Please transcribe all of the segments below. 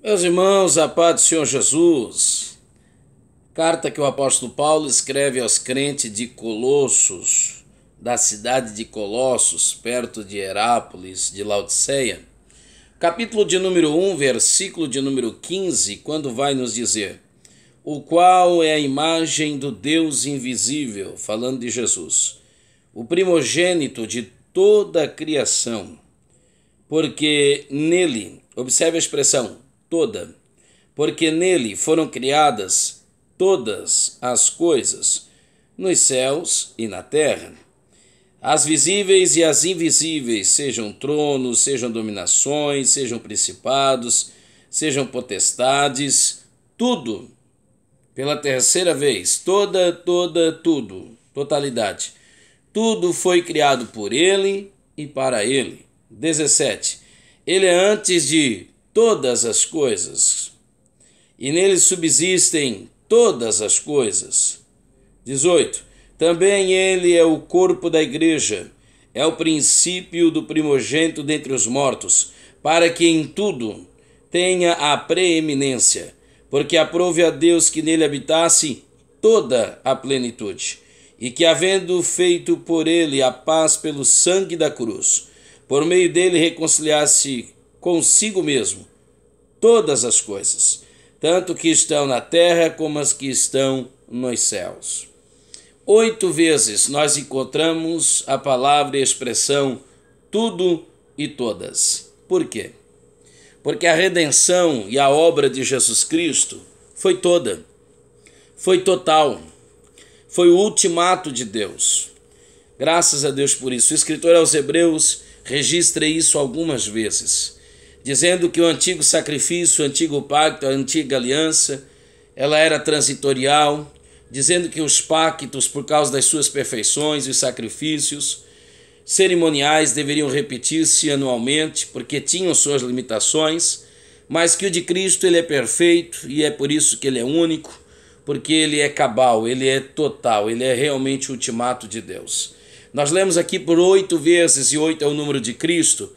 Meus irmãos, a paz do Senhor Jesus. Carta que o apóstolo Paulo escreve aos crentes de Colossos, da cidade de Colossos, perto de Herápolis, de Laodiceia. Capítulo de número 1, versículo de número 15, quando vai nos dizer: o qual é a imagem do Deus invisível, falando de Jesus, o primogênito de toda a criação, porque nele, observe a expressão, toda, porque nele foram criadas todas as coisas, nos céus e na terra, as visíveis e as invisíveis, sejam tronos, sejam dominações, sejam principados, sejam potestades, tudo, pela terceira vez, tudo, totalidade, tudo foi criado por ele e para ele. 17. Ele é antes de todas as coisas, e nele subsistem todas as coisas. 18. Também ele é o corpo da igreja, é o princípio do primogênito dentre os mortos, para que em tudo tenha a preeminência, porque aprove a Deus que nele habitasse toda a plenitude, e que havendo feito por ele a paz pelo sangue da cruz, por meio dele reconciliasse consigo mesmo todas as coisas, tanto que estão na terra como as que estão nos céus. 8 vezes nós encontramos a palavra e a expressão tudo e todas. Por quê? Porque a redenção e a obra de Jesus Cristo foi toda, foi total, foi o ultimato de Deus. Graças a Deus por isso. O escritor aos Hebreus registra isso algumas vezes, dizendo que o antigo sacrifício, o antigo pacto, a antiga aliança, ela era transitorial, dizendo que os pactos, por causa das suas perfeições e os sacrifícios cerimoniais, deveriam repetir-se anualmente, porque tinham suas limitações, mas que o de Cristo ele é perfeito e é por isso que ele é único, porque ele é cabal, ele é total, ele é realmente o ultimato de Deus. Nós lemos aqui por 8 vezes, e 8 é o número de Cristo,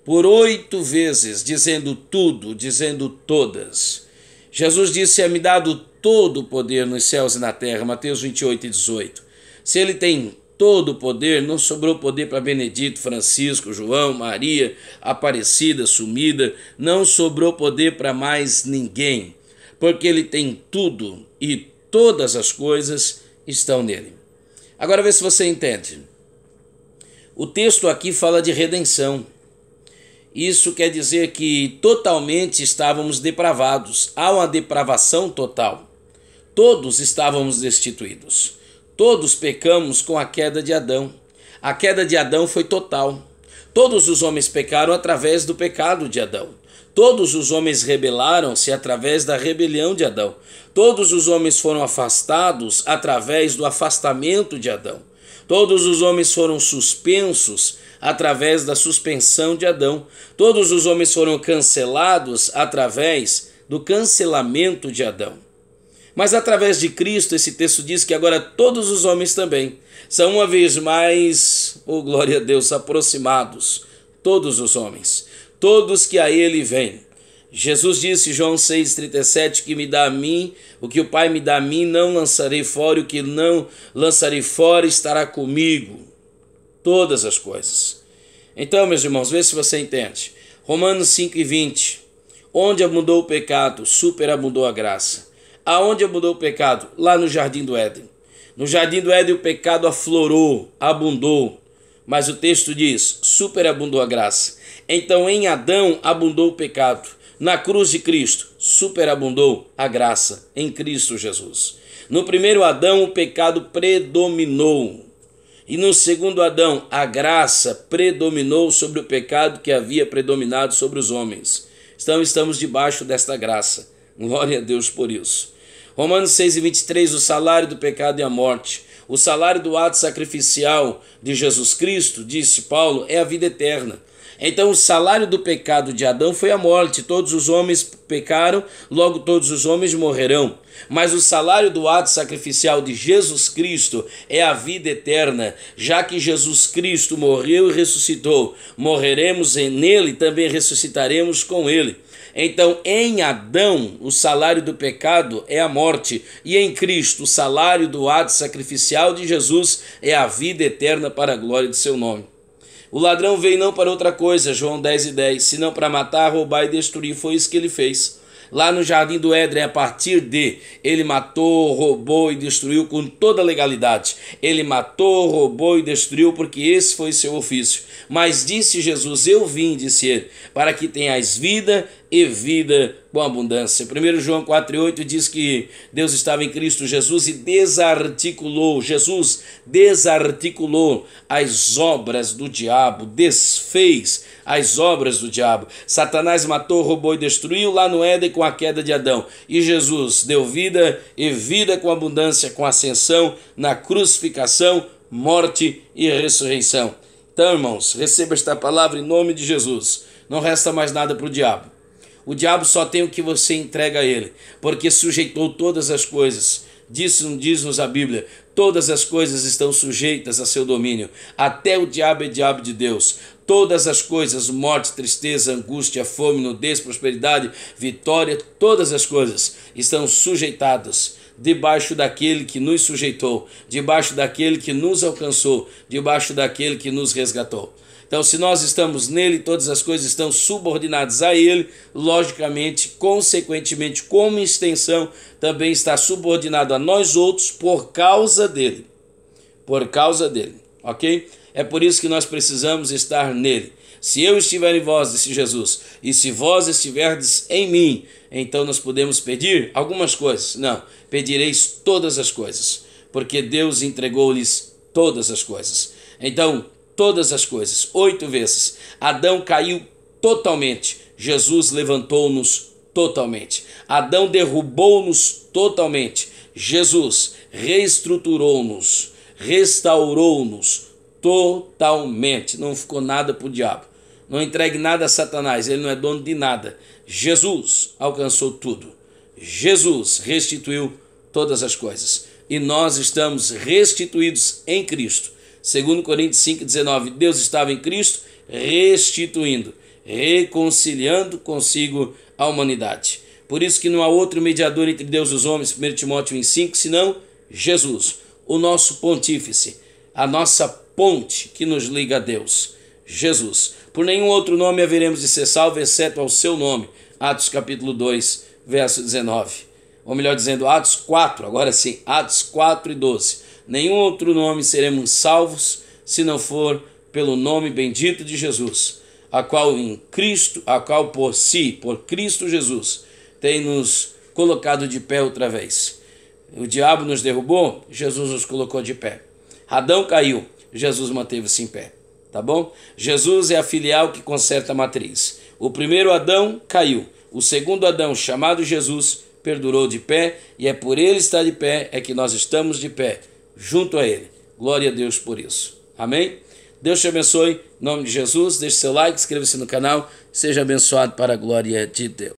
por 8 vezes, dizendo tudo, dizendo todas. Jesus disse: é-me dado todo o poder nos céus e na terra, Mateus 28 e 18. Se ele tem todo o poder, não sobrou poder para Benedito, Francisco, João, Maria, Aparecida, Sumida, não sobrou poder para mais ninguém, porque ele tem tudo e todas as coisas estão nele. Agora vê se você entende. O texto aqui fala de redenção. Isso quer dizer que totalmente estávamos depravados. Há uma depravação total. Todos estávamos destituídos. Todos pecamos com a queda de Adão. A queda de Adão foi total. Todos os homens pecaram através do pecado de Adão. Todos os homens rebelaram-se através da rebelião de Adão. Todos os homens foram afastados através do afastamento de Adão. Todos os homens foram suspensos através da suspensão de Adão. Todos os homens foram cancelados através do cancelamento de Adão. Mas através de Cristo, esse texto diz que agora todos os homens também são uma vez mais, oh glória a Deus, aproximados. Todos os homens, todos que a ele vêm. Jesus disse, João 6,37, que me dá a mim, o que o Pai me dá a mim, não lançarei fora, e o que não lançarei fora estará comigo. Todas as coisas. Então, meus irmãos, vê se você entende. Romanos 5,20. Onde abundou o pecado, superabundou a graça. Aonde abundou o pecado? Lá no Jardim do Éden. No Jardim do Éden o pecado aflorou, abundou. Mas o texto diz, superabundou a graça. Então em Adão abundou o pecado. Na cruz de Cristo, superabundou a graça em Cristo Jesus. No primeiro Adão, o pecado predominou. E no segundo Adão, a graça predominou sobre o pecado que havia predominado sobre os homens. Então estamos debaixo desta graça. Glória a Deus por isso. Romanos 6,23, o salário do pecado é a morte. O salário do ato sacrificial de Jesus Cristo, disse Paulo, é a vida eterna. Então o salário do pecado de Adão foi a morte. Todos os homens pecaram, logo todos os homens morrerão. Mas o salário do ato sacrificial de Jesus Cristo é a vida eterna. Já que Jesus Cristo morreu e ressuscitou, morreremos nele, também ressuscitaremos com ele. Então, em Adão, o salário do pecado é a morte, e em Cristo, o salário do ato sacrificial de Jesus é a vida eterna para a glória de seu nome. O ladrão veio não para outra coisa, João 10:10, senão para matar, roubar e destruir. Foi isso que ele fez. Lá no jardim do Éden, a partir de ele matou, roubou e destruiu com toda a legalidade. Ele matou, roubou e destruiu porque esse foi seu ofício. Mas disse Jesus, eu vim, disse ele, para que tenhais vida e vida com abundância. 1 João 4:8 diz que Deus estava em Cristo Jesus e Jesus desarticulou as obras do diabo, desfez as obras do diabo. Satanás matou, roubou e destruiu lá no Éden com a queda de Adão. E Jesus deu vida e vida com abundância, com ascensão, na crucificação, morte e ressurreição. Então, irmãos, receba esta palavra em nome de Jesus. Não resta mais nada para o diabo. O diabo só tem o que você entrega a ele, porque sujeitou todas as coisas. Diz-nos a Bíblia, todas as coisas estão sujeitas a seu domínio. Até o diabo é diabo de Deus. Todas as coisas, morte, tristeza, angústia, fome, nudez, prosperidade, vitória, todas as coisas estão sujeitadas debaixo daquele que nos sujeitou, debaixo daquele que nos alcançou, debaixo daquele que nos resgatou. Então, se nós estamos nele, todas as coisas estão subordinadas a ele, logicamente, consequentemente, como extensão, também está subordinado a nós outros por causa dele. Por causa dele, ok? É por isso que nós precisamos estar nele. Se eu estiver em vós, disse Jesus, e se vós estiverdes em mim, então nós podemos pedir algumas coisas. Não, pedireis todas as coisas, porque Deus entregou-lhes todas as coisas. Então, todas as coisas, 8 vezes. Adão caiu totalmente, Jesus levantou-nos totalmente. Adão derrubou-nos totalmente, Jesus reestruturou-nos, restaurou-nos totalmente. Não ficou nada para o diabo. Não entregue nada a Satanás, ele não é dono de nada. Jesus alcançou tudo. Jesus restituiu todas as coisas. E nós estamos restituídos em Cristo. 2 Coríntios 5:19, Deus estava em Cristo restituindo, reconciliando consigo a humanidade. Por isso que não há outro mediador entre Deus e os homens, 1 Timóteo 1:5, senão Jesus, o nosso pontífice, a nossa ponte que nos liga a Deus, Jesus. Por nenhum outro nome haveremos de ser salvos, exceto ao seu nome. Atos capítulo 2, verso 19. Ou melhor dizendo, Atos 4, agora sim, Atos 4:12. Nenhum outro nome seremos salvos, se não for pelo nome bendito de Jesus, a qual por Cristo Jesus, tem nos colocado de pé outra vez. O diabo nos derrubou, Jesus nos colocou de pé. Adão caiu, Jesus manteve-se em pé. Tá bom? Jesus é a filial que conserta a matriz. O primeiro Adão caiu. O segundo Adão, chamado Jesus, perdurou de pé, e é por ele estar de pé é que nós estamos de pé, junto a ele. Glória a Deus por isso. Amém? Deus te abençoe. Em nome de Jesus, deixe seu like, inscreva-se no canal. Seja abençoado para a glória de Deus.